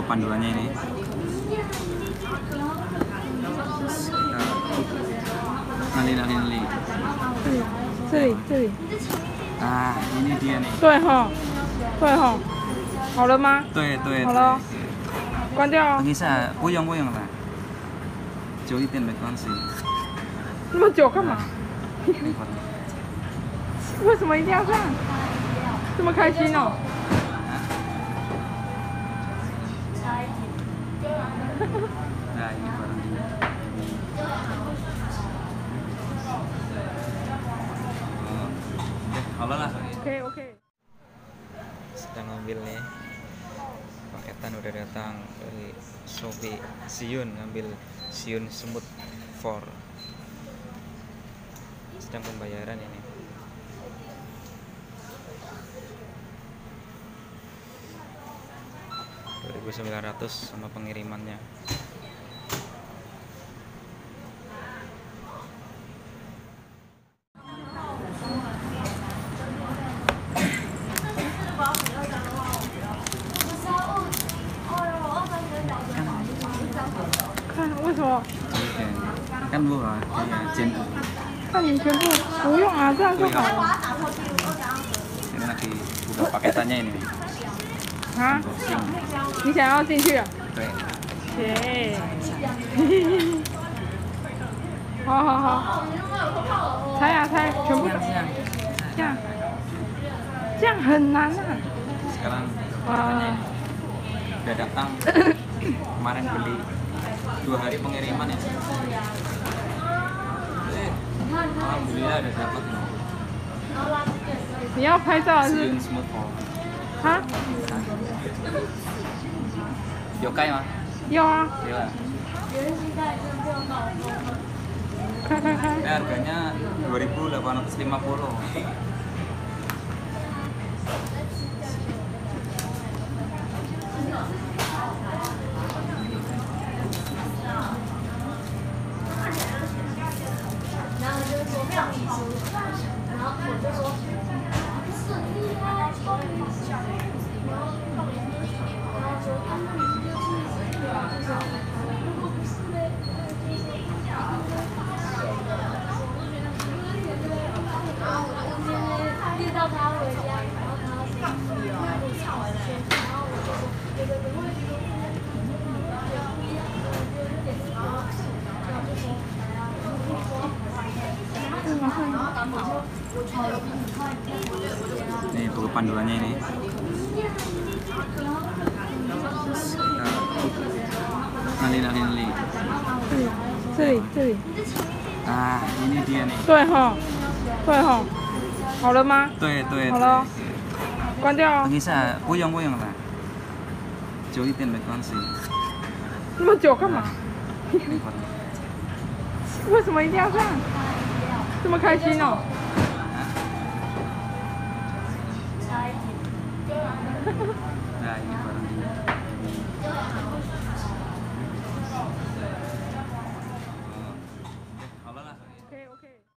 panduannya ini. Nali. 这里。啊，ini dia nih。对哈，好了吗？对。好了，关掉。Bisa，不用了，久一点没关系。那么久干嘛？为什么一定要这样？这么开心哦！Nah, ini barang dia. Halo lah. Oke. Sedang ngambil nih. Paketan udah datang dari Shopee Siun, ngambil Siun Smooth 4. Sedang pembayaran ini. Rp2.900 sama pengirimannya.看为什么？ Kan murah, kayak 看你全部不用啊，这样就好了。 Ini lagi buka paketannya ini. 啊？你想要进去啊？对。切。好。猜啊猜，全部这样很难啊。 Sekarang udah datang. Kemarin beli 2 hari pengiriman ya. Alhamdulillah udah dapat. 你要拍照还是？ Siun Smooth 4. 啊？有盖吗？有啊。有啊。看。Harganya 2.850. Ini buku panduannya ini. Nali. 这里。啊，ini dia nih. 对哈，好了吗？对。好了，关掉。 Bisa，不用了，久一点没关系。那么久干嘛？为什么一定要这样？这么开心哦！Nah, ini barang